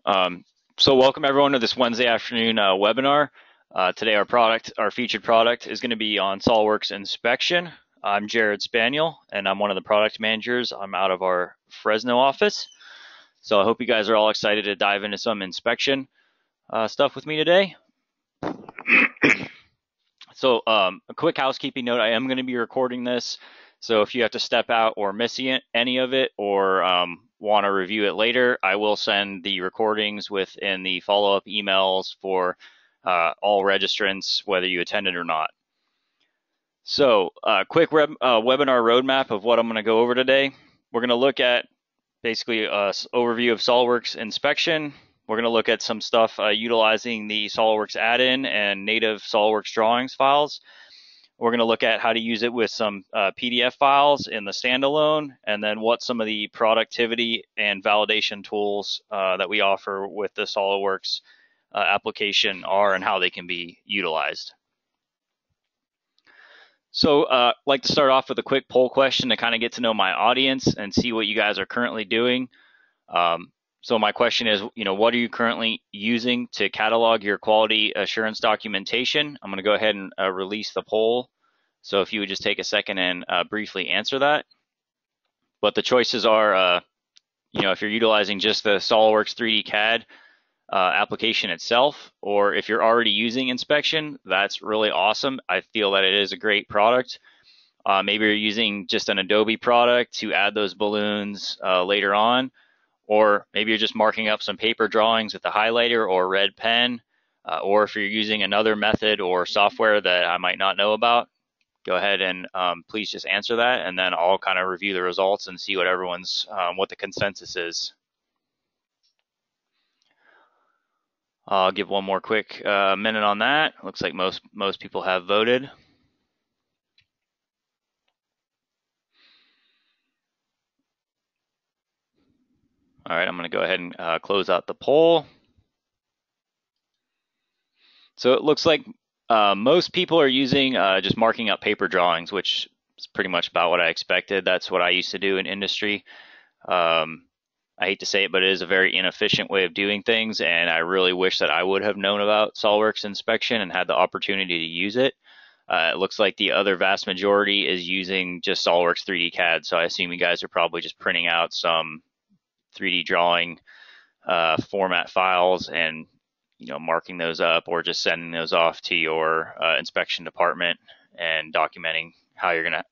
So welcome everyone to this Wednesday afternoon webinar. Today our featured product is going to be on SolidWorks Inspection. I'm Jared Spaniel and I'm one of the product managers. I'm out of our Fresno office. So I hope you guys are all excited to dive into some inspection stuff with me today. So a quick housekeeping note, I am going to be recording this. So if you have to step out or miss any of it or want to review it later, I will send the recordings within the follow-up emails for all registrants, whether you attended or not. So quick webinar roadmap of what I'm going to go over today. We're going to look at basically an overview of SolidWorks Inspection. We're going to look at some stuff utilizing the SolidWorks Addin and native SolidWorks drawings files. We're going to look at how to use it with some PDF files in the standalone, and then what some of the productivity and validation tools that we offer with the SolidWorks application are and how they can be utilized. So I'd like to start off with a quick poll question to kind of get to know my audience and see what you guys are currently doing. So my question is, what are you currently using to catalog your quality assurance documentation? I'm going to go ahead and release the poll. So if you would just take a second and briefly answer that. But the choices are, if you're utilizing just the SolidWorks 3D CAD application itself, or if you're already using Inspection, that's really awesome. I feel that it is a great product. Maybe you're using just an Adobe product to add those balloons later on. Or maybe you're just marking up some paper drawings with a highlighter or a red pen, or if you're using another method or software that I might not know about, go ahead and please just answer that, and then I'll kind of review the results and see what everyone's, what the consensus is. I'll give one more quick minute on that. Looks like most people have voted. All right, I'm going to go ahead and close out the poll. So it looks like most people are using just marking up paper drawings, which is pretty much about what I expected. That's what I used to do in industry. I hate to say it, but it is a very inefficient way of doing things, and I really wish that I would have known about SolidWorks Inspection and had the opportunity to use it. It looks like the other vast majority is using just SolidWorks 3D CAD, so I assume you guys are probably just printing out some 3D drawing format files and marking those up, or just sending those off to your inspection department and documenting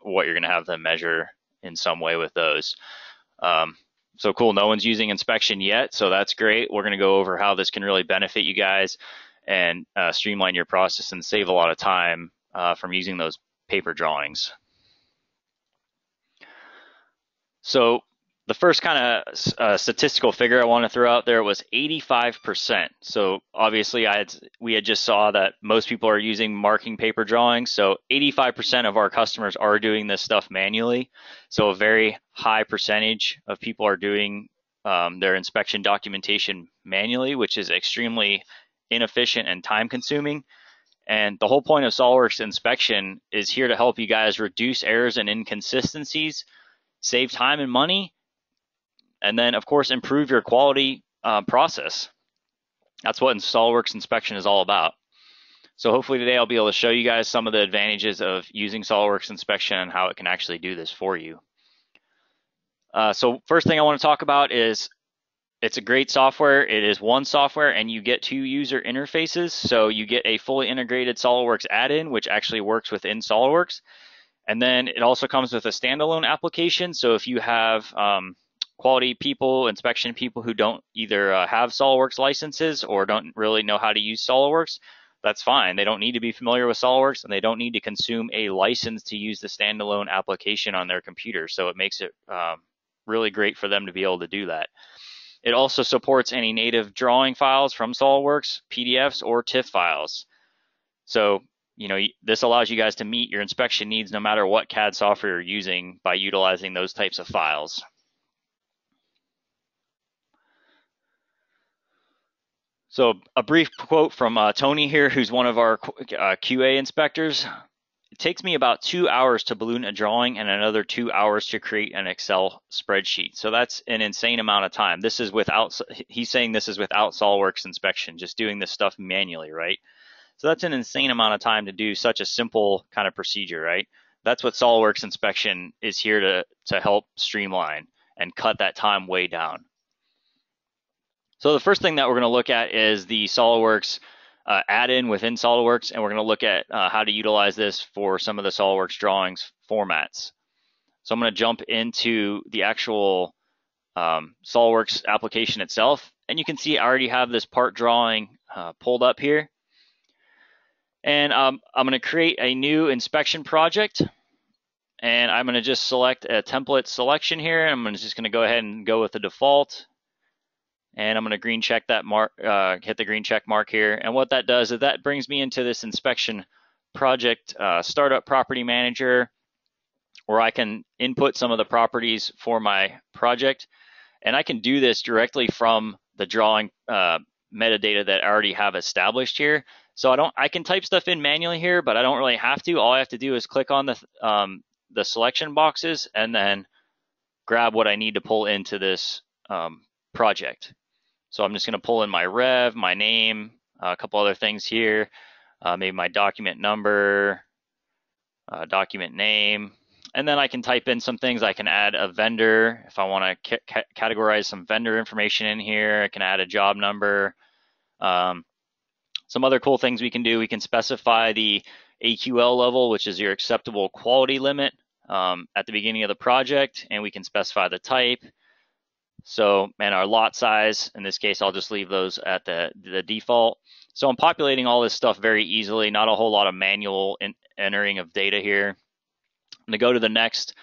what you're gonna have them measure in some way with those. So cool, no one's using Inspection yet, so that's great. We're gonna go over how this can really benefit you guys and streamline your process and save a lot of time from using those paper drawings. So the first kind of statistical figure I want to throw out there was 85%. So obviously we had just saw that most people are using marking paper drawings. So 85% of our customers are doing this stuff manually. So a very high percentage of people are doing their inspection documentation manually, which is extremely inefficient and time consuming. And the whole point of SolidWorks Inspection is here to help you guys reduce errors and inconsistencies, save time and money, and then, of course, improve your quality process. That's what SolidWorks Inspection is all about. So hopefully today I'll be able to show you guys some of the advantages of using SolidWorks Inspection and how it can actually do this for you. So first thing I want to talk about is it's a great software. It is one software, and you get two user interfaces. So you get a fully integrated SolidWorks Addin, which actually works within SolidWorks. And then it also comes with a standalone application. So if you have quality people, inspection people who don't either have SolidWorks licenses or don't really know how to use SolidWorks, that's fine. They don't need to be familiar with SolidWorks, and they don't need to consume a license to use the standalone application on their computer. So it makes it really great for them to be able to do that. It also supports any native drawing files from SolidWorks, PDFs, or TIFF files. So this allows you guys to meet your inspection needs no matter what CAD software you're using by utilizing those types of files. So a brief quote from Tony here, who's one of our QA inspectors. it takes me about 2 hours to balloon a drawing and another 2 hours to create an Excel spreadsheet. So that's an insane amount of time. This is without, he's saying this is without SolidWorks Inspection, just doing this stuff manually, right? So that's an insane amount of time to do such a simple kind of procedure, right? That's what SolidWorks Inspection is here to help streamline and cut that time way down. So the first thing that we're going to look at is the SolidWorks add-in within SolidWorks, and we're going to look at how to utilize this for some of the SolidWorks drawings formats. So I'm going to jump into the actual SolidWorks application itself, and you can see I already have this part drawing pulled up here. And I'm going to create a new inspection project, and I'm going to just select a template selection here. I'm just going to go ahead and go with the default, and I'm going to green check that mark, hit the green check mark here. And what that does is that brings me into this inspection project startup property manager, where I can input some of the properties for my project, and I can do this directly from the drawing metadata that I already have established here. So I can type stuff in manually here, but I don't really have to. All I have to do is click on the selection boxes and then grab what I need to pull into this project. So I'm just going to pull in my rev, my name, a couple other things here, maybe my document number, document name, and then I can type in some things. I can add a vendor if I want to categorize some vendor information in here. I can add a job number. Some other cool things we can do, we can specify the AQL level, which is your acceptable quality limit at the beginning of the project, and we can specify the type. So, and our lot size, in this case, I'll just leave those at the default. So I'm populating all this stuff very easily, not a whole lot of manual entering of data here. I'm going to go to the next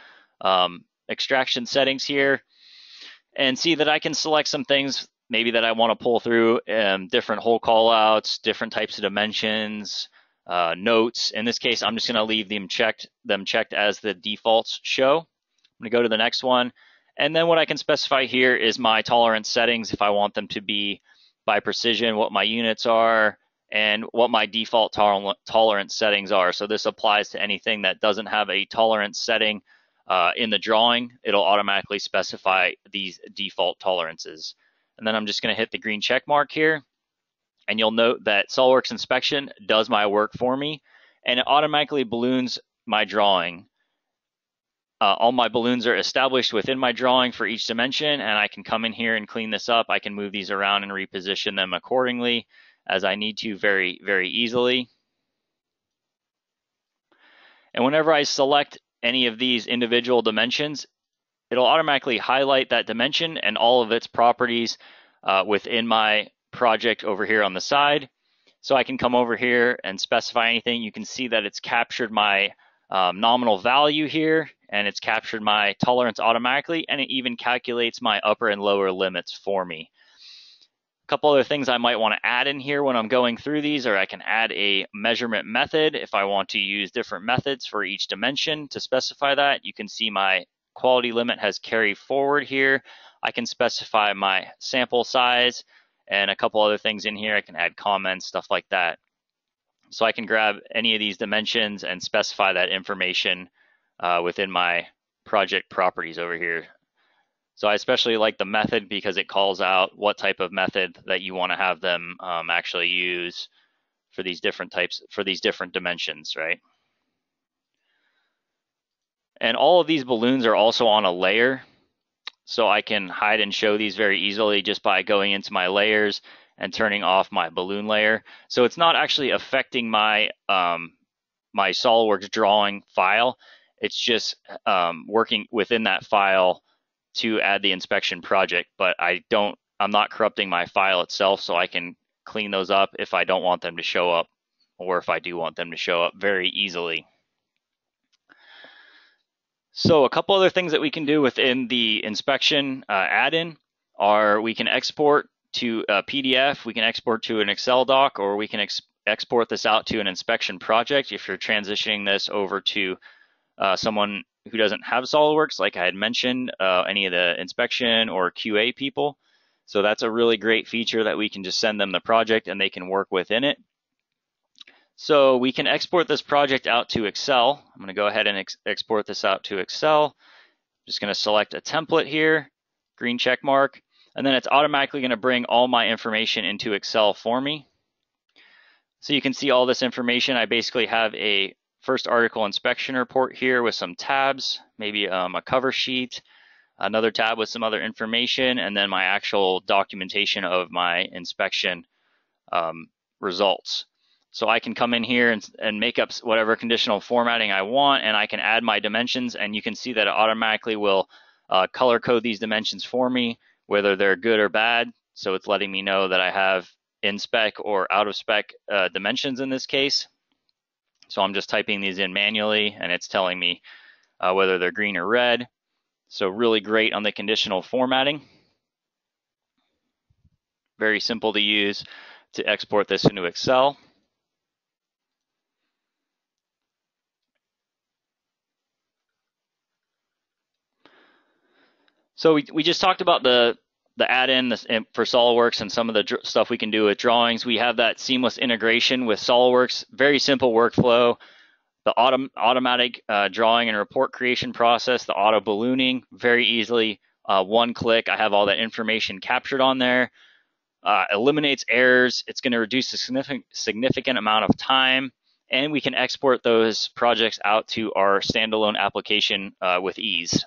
extraction settings here and see that I can select some things maybe that I want to pull through, different hole callouts, different types of dimensions, notes. In this case, I'm just going to leave them checked as the defaults show. I'm going to go to the next one. And then what I can specify here is my tolerance settings, if I want them to be by precision, what my units are, and what my default tolerance settings are. So this applies to anything that doesn't have a tolerance setting in the drawing. It'll automatically specify these default tolerances. And then I'm just going to hit the green check mark here. And you'll note that SolidWorks Inspection does my work for me, and it automatically balloons my drawing. All my balloons are established within my drawing for each dimension, and I can come in here and clean this up. I can move these around and reposition them accordingly as I need to very, very easily. And whenever I select any of these individual dimensions, it'll automatically highlight that dimension and all of its properties within my project over here on the side. So I can come over here and specify anything. You can see that it's captured my nominal value here, and it's captured my tolerance automatically, and it even calculates my upper and lower limits for me. A couple other things I might want to add in here when I'm going through these, or I can add a measurement method if I want to use different methods for each dimension to specify that. You can see my quality limit has carried forward here. I can specify my sample size and a couple other things in here. I can add comments, stuff like that. So I can grab any of these dimensions and specify that information within my project properties over here. So I especially like the method because it calls out what type of method that you want to have them actually use for these different types, for these different dimensions, right? And all of these balloons are also on a layer. So I can hide and show these very easily just by going into my layers and turning off my balloon layer. So it's not actually affecting my my SolidWorks drawing file. It's just working within that file to add the inspection project, but I'm not corrupting my file itself, so I can clean those up if I don't want them to show up, or if I do want them to show up very easily. So a couple other things that we can do within the inspection add-in are we can export to a PDF, we can export to an Excel doc, or we can export this out to an inspection project if you're transitioning this over to someone who doesn't have SolidWorks, like I had mentioned, any of the inspection or QA people. So that's a really great feature that we can just send them the project and they can work within it. So we can export this project out to Excel. I'm going to go ahead and export this out to Excel. Just going to select a template here, green check mark, and then it's automatically going to bring all my information into Excel for me. So you can see all this information. I basically have a first article inspection report here with some tabs, maybe a cover sheet, another tab with some other information, and then my actual documentation of my inspection results. So I can come in here and make up whatever conditional formatting I want, and I can add my dimensions, and you can see that it automatically will color code these dimensions for me, whether they're good or bad. So it's letting me know that I have in spec or out of spec dimensions in this case. So I'm just typing these in manually, and it's telling me whether they're green or red. So really great on the conditional formatting. Very simple to use to export this into Excel. So we just talked about the add-in for SolidWorks and some of the stuff we can do with drawings. We have that seamless integration with SolidWorks. Very simple workflow. The automatic drawing and report creation process, the auto ballooning, very easily, one click. I have all that information captured on there. Eliminates errors. It's going to reduce a significant amount of time, and we can export those projects out to our standalone application with ease.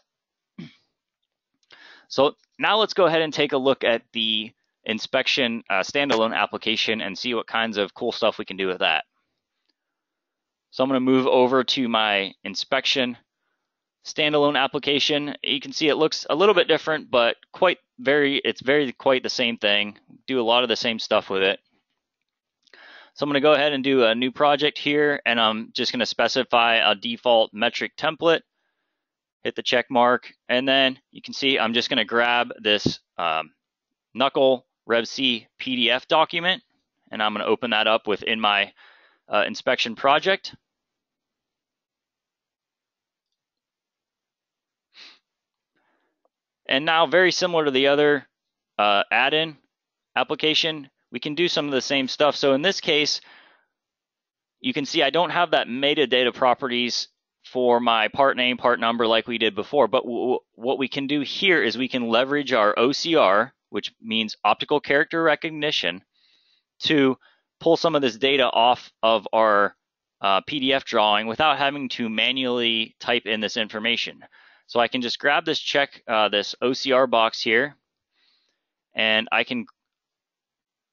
So now let's go ahead and take a look at the inspection standalone application and see what kinds of cool stuff we can do with that. So I'm going to move over to my inspection standalone application. You can see it looks a little bit different, but quite the same thing. Do a lot of the same stuff with it. So I'm going to go ahead and do a new project here, and I'm just going to specify a default metric template. Hit the check mark, and then you can see I'm just going to grab this Knuckle RevC PDF document, and I'm going to open that up within my inspection project. And now, very similar to the other add-in application, we can do some of the same stuff. So in this case, you can see I don't have that metadata properties for my part name, part number like we did before. But what we can do here is we can leverage our OCR, which means optical character recognition, to pull some of this data off of our PDF drawing without having to manually type in this information. So I can just grab this this OCR box here, and I can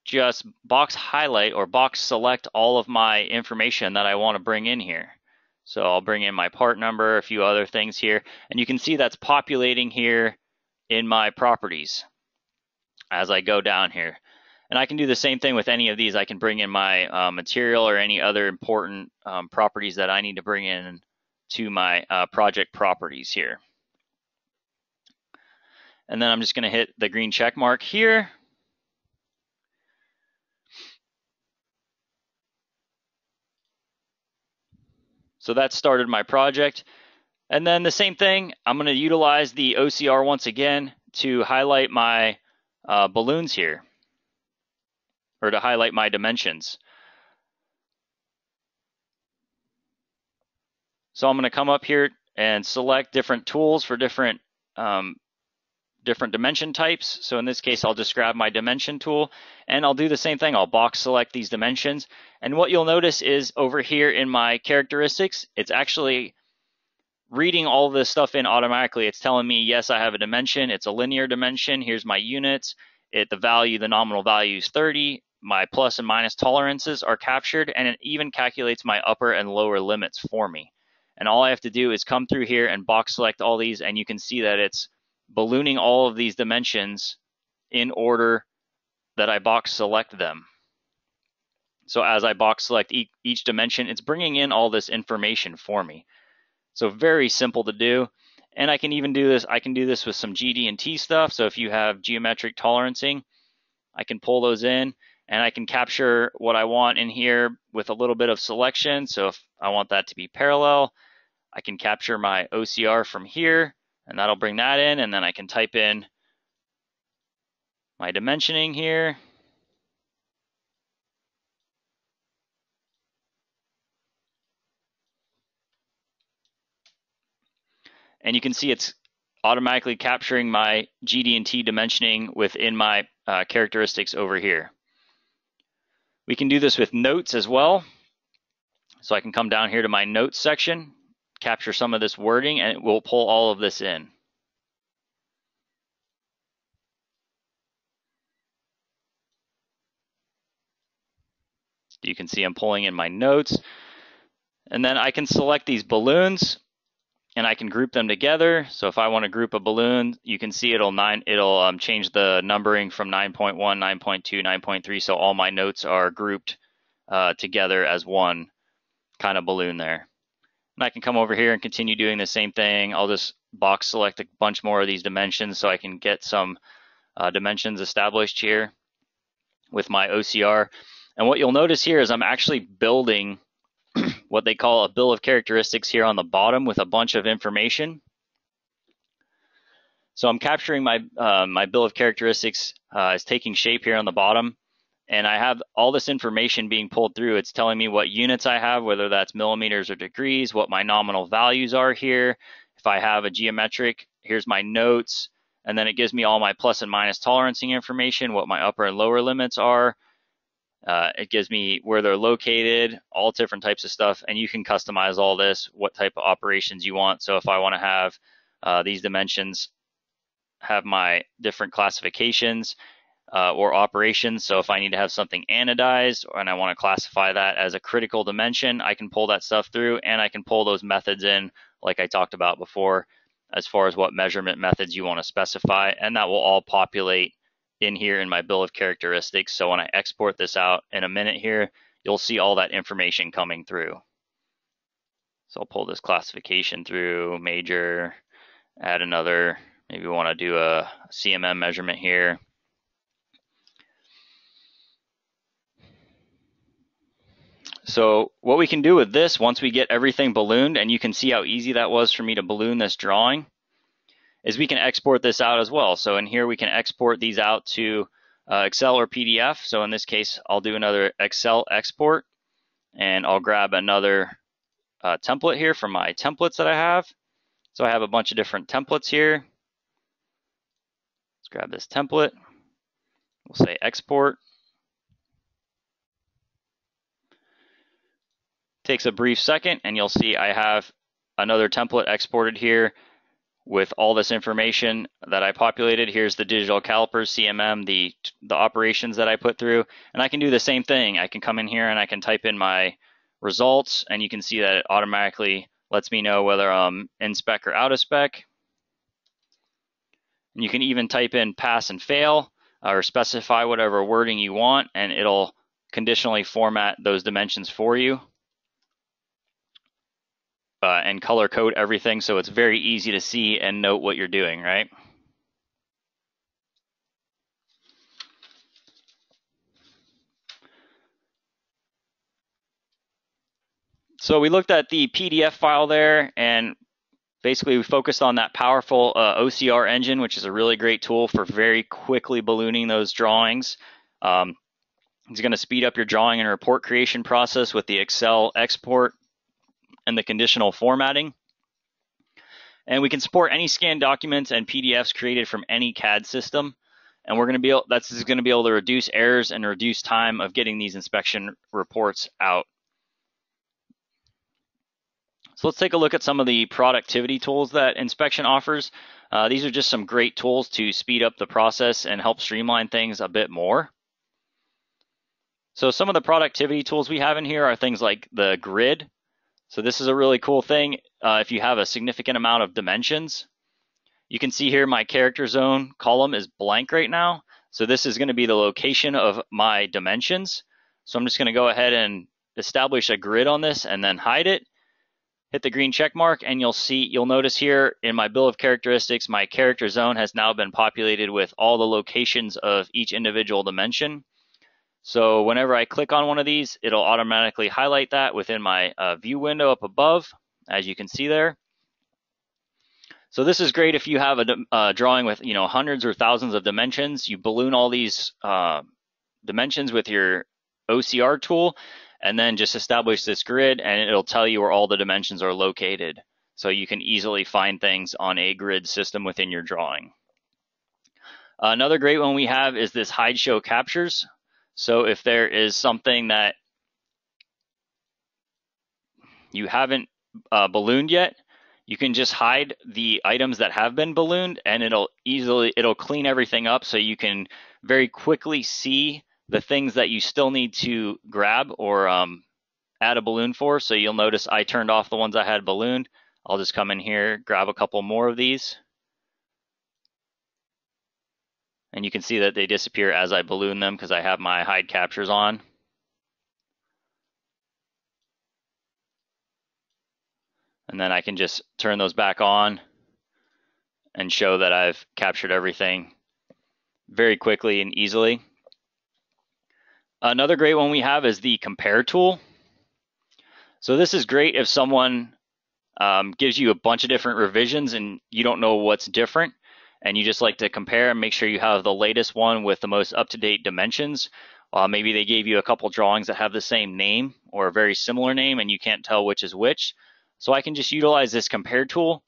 just box highlight or box select all of my information that I want to bring in here. So I'll bring in my part number, a few other things here, and you can see that's populating here in my properties as I go down here. And I can do the same thing with any of these. I can bring in my material or any other important properties that I need to bring in to my project properties here. And then I'm just going to hit the green check mark here. So that started my project. And then the same thing, I'm going to utilize the OCR once again to highlight my balloons here, or to highlight my dimensions. So I'm going to come up here and select different tools for different dimension types. So in this case, I'll just grab my dimension tool, and I'll do the same thing. I'll box select these dimensions. And what you'll notice is over here in my characteristics, it's actually reading all of this stuff in automatically. It's telling me, yes, I have a dimension. It's a linear dimension. Here's my units. The nominal value is 30. My plus and minus tolerances are captured, and it even calculates my upper and lower limits for me. And all I have to do is come through here and box select all these, and you can see that it's ballooning all of these dimensions in order that I box select them. So as I box select each dimension, it's bringing in all this information for me. So very simple to do. And I can even do this. I can do this with some GD&T stuff. So if you have geometric tolerancing, I can pull those in, and I can capture what I want in here with a little bit of selection. So if I want that to be parallel, I can capture my OCR from here, and that'll bring that in, and then I can type in my dimensioning here. and you can see it's automatically capturing my GD&T dimensioning within my characteristics over here. We can do this with notes as well. So I can come down here to my notes section, capture some of this wording, and it will pull all of this in. You can see I'm pulling in my notes. And then I can select these balloons and I can group them together. So if I want to group a balloon, you can see it'll change the numbering from 9.1, 9.2, 9.3. So all my notes are grouped together as one kind of balloon there. And I can come over here and continue doing the same thing. I'll just box select a bunch more of these dimensions so I can get some dimensions established here with my OCR. And what you'll notice here is I'm actually building what they call a bill of characteristics here on the bottom with a bunch of information. So I'm capturing my my bill of characteristics is taking shape here on the bottom, and I have all this information being pulled through. It's telling me what units I have, whether that's millimeters or degrees, what my nominal values are here. If I have a geometric, here's my notes, and then it gives me all my plus and minus tolerancing information, what my upper and lower limits are. It gives me where they're located, all different types of stuff, and you can customize all this, what type of operations you want. So if I want to have these dimensions have my different classifications or operations, so if I need to have something anodized and I want to classify that as a critical dimension, I can pull that stuff through, and I can pull those methods in like I talked about before as far as what measurement methods you want to specify, and that will all populate in here in my bill of characteristics. So when I export this out in a minute here, you'll see all that information coming through. So I'll pull this classification through, major, add another, maybe we want to do a CMM measurement here. So what we can do with this, once we get everything ballooned, and you can see how easy that was for me to balloon this drawing, is we can export this out as well. So in here we can export these out to Excel or PDF. So in this case, I'll do another Excel export, and I'll grab another template here from my templates that I have. So I have a bunch of different templates here. Let's grab this template. We'll say export. Takes a brief second, and you'll see I have another template exported here with all this information that I populated. Here's the digital calipers, CMM, the operations that I put through. And I can do the same thing. I can come in here and I can type in my results, and you can see that it automatically lets me know whether I'm in spec or out of spec. And you can even type in pass and fail or specify whatever wording you want, and it'll conditionally format those dimensions for you. And color code everything, so it's very easy to see and note what you're doing, right? So we looked at the PDF file there, and basically we focused on that powerful OCR engine, which is a really great tool for very quickly ballooning those drawings. It's going to speed up your drawing and report creation process with the Excel export and the conditional formatting. And we can support any scanned documents and PDFs created from any CAD system. And we're going to be able, that's going to be able to reduce errors and reduce time of getting these inspection reports out. So let's take a look at some of the productivity tools that Inspection offers. These are just some great tools to speed up the process and help streamline things a bit more. So some of the productivity tools we have in here are things like the grid. So this is a really cool thing if you have a significant amount of dimensions. You can see here my character zone column is blank right now. So this is going to be the location of my dimensions. So I'm just going to go ahead and establish a grid on this and then hide it. Hit the green check mark, and you'll notice here in my bill of characteristics, my character zone has now been populated with all the locations of each individual dimension. So whenever I click on one of these, it'll automatically highlight that within my view window up above, as you can see there. So this is great if you have a drawing with hundreds or thousands of dimensions. You balloon all these dimensions with your OCR tool, and then just establish this grid, and it'll tell you where all the dimensions are located. so you can easily find things on a grid system within your drawing. Another great one we have is this hide show captures. So if there is something that you haven't ballooned yet, you can just hide the items that have been ballooned, and it'll clean everything up so you can very quickly see the things that you still need to grab or add a balloon for. So you'll notice I turned off the ones I had ballooned. I'll just come in here, grab a couple more of these, and you can see that they disappear as I balloon them because I have my hide captures on. And then I can just turn those back on and show that I've captured everything very quickly and easily. Another great one we have is the compare tool. So this is great if someone gives you a bunch of different revisions and you don't know what's different, and you just like to compare and make sure you have the latest one with the most up-to-date dimensions. Maybe they gave you a couple drawings that have the same name or a very similar name and you can't tell which is which. So I can just utilize this compare tool,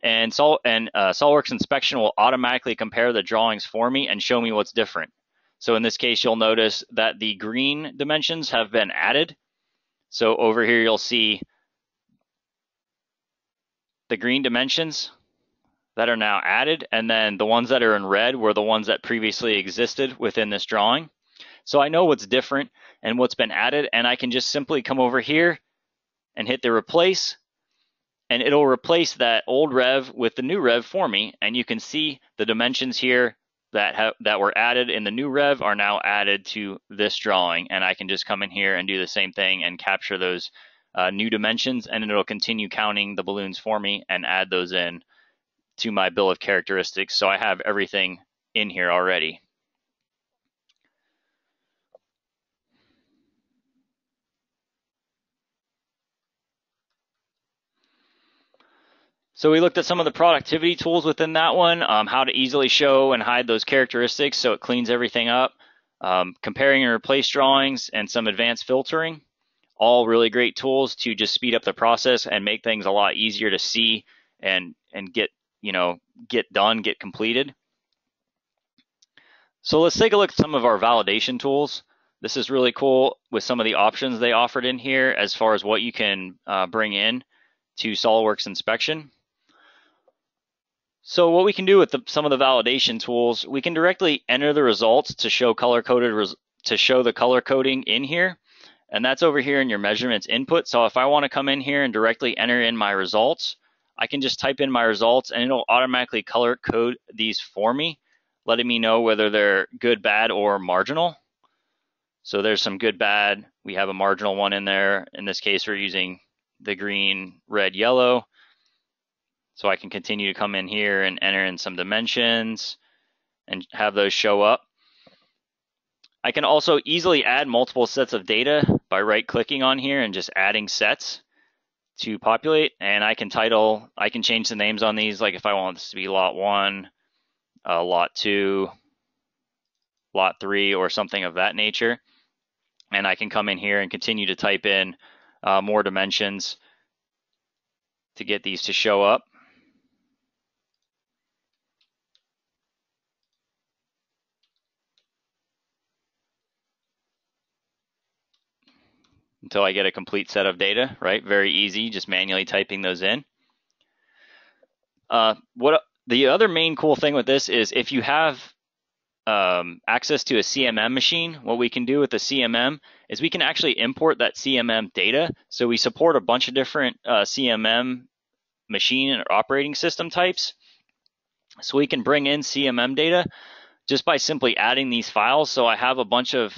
and SolidWorks Inspection will automatically compare the drawings for me and show me what's different. So in this case, you'll notice that the green dimensions have been added. So over here, you'll see the green dimensions that are now added, and then the ones that are in red were the ones that previously existed within this drawing. So I know what's different and what's been added, and I can just simply come over here and hit the replace, and it'll replace that old rev with the new rev for me. And you can see the dimensions here that were added in the new rev are now added to this drawing, and I can just come in here and do the same thing and capture those new dimensions, and it'll continue counting the balloons for me and add those in to my bill of characteristics. So I have everything in here already. So we looked at some of the productivity tools within that one, how to easily show and hide those characteristics so it cleans everything up, comparing and replace drawings, and some advanced filtering. All really great tools to just speed up the process and make things a lot easier to see and get completed. So let's take a look at some of our validation tools. This is really cool with some of the options they offered in here as far as what you can bring in to SolidWorks Inspection. So what we can do with some of the validation tools, we can directly enter the results to show the color coding in here, and that's over here in your measurements input. So if I want to come in here and directly enter in my results, I can just type in my results and it'll automatically color code these for me, letting me know whether they're good, bad, or marginal. So there's some good, bad. We have a marginal one in there. In this case, we're using the green, red, yellow. So I can continue to come in here and enter in some dimensions and have those show up. I can also easily add multiple sets of data by right-clicking on here and just adding sets to populate. And I can change the names on these, like if I want this to be lot 1, lot 2, lot 3, or something of that nature. And I can come in here and continue to type in more dimensions to get these to show up. Until I get a complete set of data, right? Very easy, just manually typing those in. What the other main cool thing with this is if you have access to a CMM machine, what we can do with the CMM is we can actually import that CMM data. So we support a bunch of different CMM machine and operating system types. So we can bring in CMM data just by simply adding these files. So I have a bunch of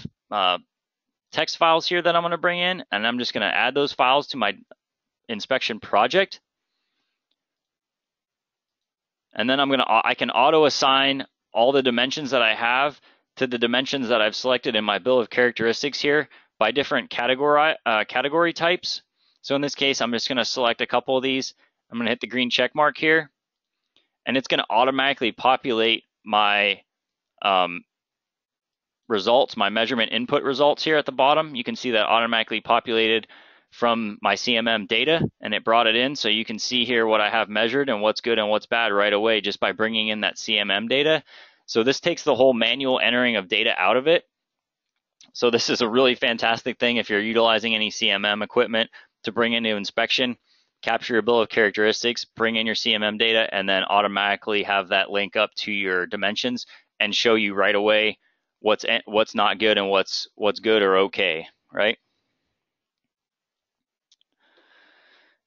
text files here that I'm going to bring in, and I'm just going to add those files to my inspection project. And then I can auto assign all the dimensions that I have to the dimensions that I've selected in my bill of characteristics here by different category types. So in this case, I'm just going to select a couple of these. I'm going to hit the green check mark here, and it's going to automatically populate my results, my measurement input results here at the bottom. You can see that automatically populated from my CMM data, and it brought it in. So you can see here what I have measured and what's good and what's bad right away just by bringing in that CMM data. So this takes the whole manual entering of data out of it. So this is a really fantastic thing if you're utilizing any CMM equipment to bring into inspection. Capture your bill of characteristics, bring in your CMM data, and then automatically have that link up to your dimensions and show you right away what's not good and what's good or okay, right?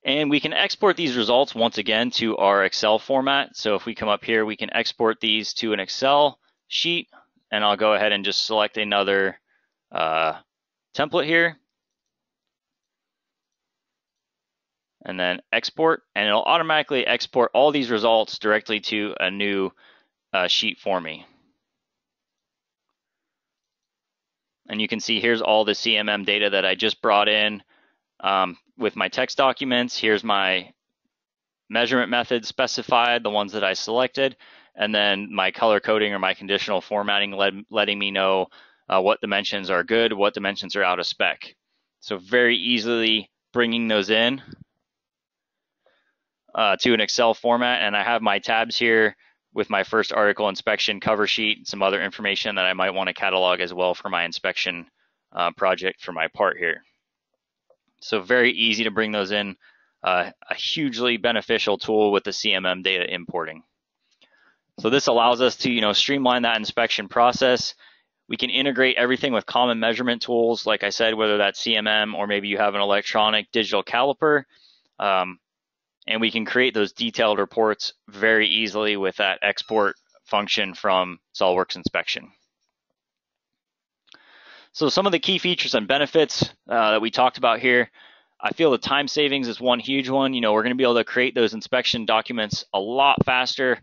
And we can export these results once again to our Excel format. So if we come up here, we can export these to an Excel sheet, and I'll go ahead and just select another template here, and then export, and it'll automatically export all these results directly to a new sheet for me. And you can see here's all the CMM data that I just brought in with my text documents. Here's my measurement methods specified, the ones that I selected, and then my color coding or my conditional formatting letting me know what dimensions are good, what dimensions are out of spec. So very easily bringing those in to an Excel format, and I have my tabs here with my first article inspection cover sheet and some other information that I might want to catalog as well for my inspection project for my part here. So very easy to bring those in, a hugely beneficial tool with the CMM data importing. So this allows us to streamline that inspection process. We can integrate everything with common measurement tools, like I said, whether that's CMM or maybe you have an electronic digital caliper. And we can create those detailed reports very easily with that export function from SolidWorks Inspection. So some of the key features and benefits that we talked about here, I feel the time savings is one huge one. We're going to be able to create those inspection documents a lot faster.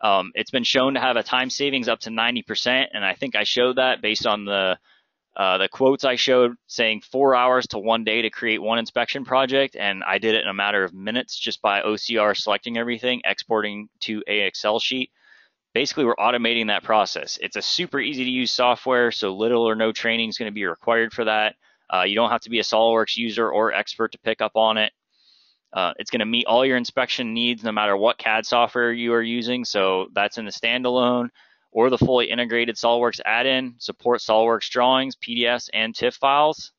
It's been shown to have a time savings up to 90%, and I think I showed that based on the quotes I showed saying 4 hours to 1 day to create one inspection project, and I did it in a matter of minutes just by OCR selecting everything, exporting to an Excel sheet. Basically, we're automating that process. It's a super easy to use software, so little or no training is going to be required for that. You don't have to be a SolidWorks user or expert to pick up on it. It's going to meet all your inspection needs no matter what CAD software you are using, so that's in the standalone or the fully integrated SolidWorks Addin, support SolidWorks drawings, PDFs, and TIFF files.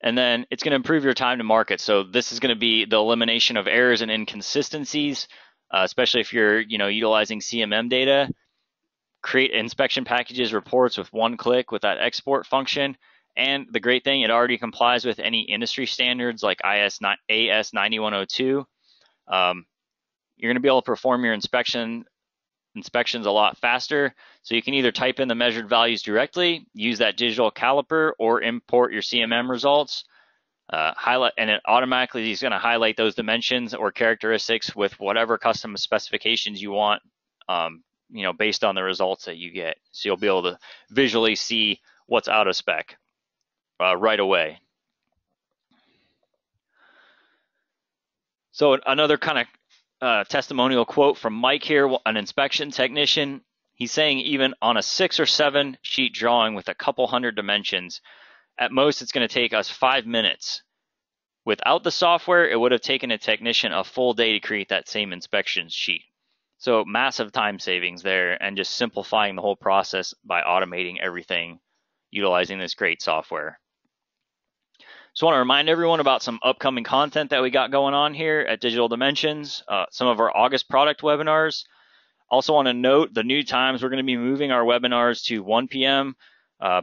And then it's going to improve your time to market. So this is going to be the elimination of errors and inconsistencies, especially if you're utilizing CMM data. Create inspection packages reports with one click with that export function. And the great thing, it already complies with any industry standards like AS 9102. You're going to be able to perform your inspections a lot faster. So you can either type in the measured values directly, use that digital caliper, or import your CMM results. Highlight, and it automatically is going to highlight those dimensions or characteristics with whatever custom specifications you want, based on the results that you get. So you'll be able to visually see what's out of spec right away. So another kind of testimonial quote from Mike here, an inspection technician. He's saying even on a 6 or 7 sheet drawing with a couple hundred dimensions, at most it's going to take us 5 minutes. Without the software, it would have taken a technician a full day to create that same inspection sheet. So massive time savings there, and just simplifying the whole process by automating everything utilizing this great software. So I want to remind everyone about some upcoming content that we got going on here at Digital Dimensions, some of our August product webinars. Also want to note the new times. We're going to be moving our webinars to 1 p.m.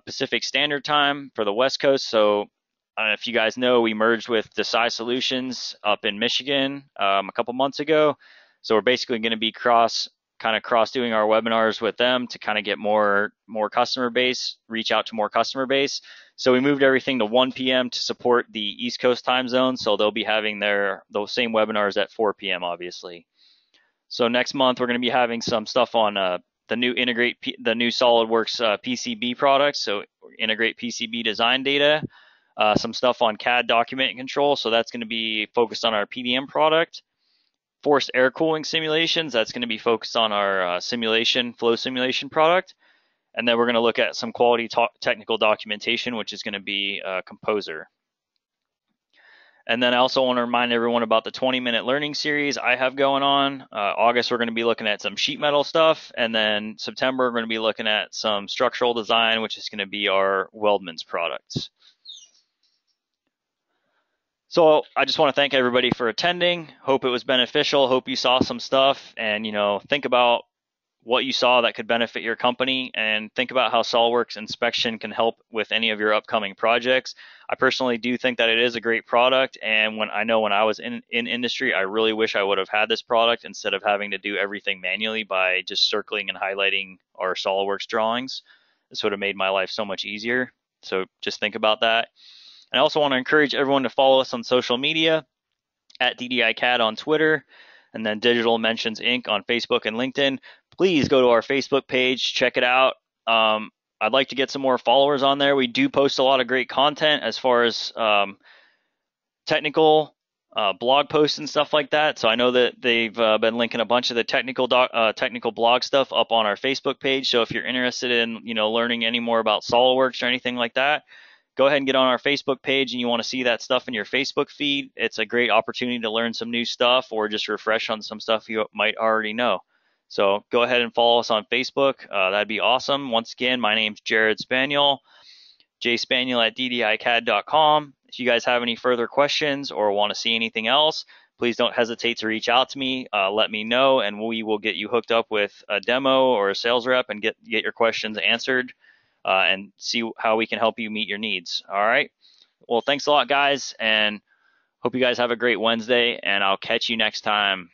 Pacific Standard Time for the West Coast. So I don't know if you guys know, we merged with Desai Solutions up in Michigan a couple months ago. So we're basically going to be cross doing our webinars with them to kind of get more customer base, reach out to more customer base. So we moved everything to 1 p.m. to support the East Coast time zone. So they'll be having those same webinars at 4 p.m. obviously. So next month we're going to be having some stuff on the new SolidWorks PCB products. So integrate PCB design data, some stuff on CAD document control. So that's going to be focused on our PDM product. Forced air cooling simulations, that's going to be focused on our flow simulation product. And then we're going to look at some quality technical documentation, which is going to be Composer. And then I also want to remind everyone about the 20-minute learning series I have going on. August, we're going to be looking at some sheet metal stuff. And then September, we're going to be looking at some structural design, which is going to be our Weldmans products. So I just want to thank everybody for attending. Hope it was beneficial. Hope you saw some stuff, and think about what you saw that could benefit your company, and think about how SolidWorks Inspection can help with any of your upcoming projects. I personally do think that it is a great product, and when I was in industry, I really wish I would have had this product instead of having to do everything manually by just circling and highlighting our SolidWorks drawings. This would have made my life so much easier. So just think about that. And I also want to encourage everyone to follow us on social media at DDICAD on Twitter, and then Digital Mentions Inc. on Facebook and LinkedIn. Please go to our Facebook page, check it out. I'd like to get some more followers on there. We do post a lot of great content as far as technical blog posts and stuff like that. So I know that they've been linking a bunch of the technical blog stuff up on our Facebook page. So if you're interested in learning any more about SolidWorks or anything like that, go ahead and get on our Facebook page, and you want to see that stuff in your Facebook feed. It's a great opportunity to learn some new stuff or just refresh on some stuff you might already know. So go ahead and follow us on Facebook. That'd be awesome. Once again, my name's Jared Spaniel, jspaniel@ddicad.com. If you guys have any further questions or want to see anything else, please don't hesitate to reach out to me. Let me know, and we will get you hooked up with a demo or a sales rep and get your questions answered. And see how we can help you meet your needs. All right. Well, thanks a lot, guys, and hope you guys have a great Wednesday, and I'll catch you next time.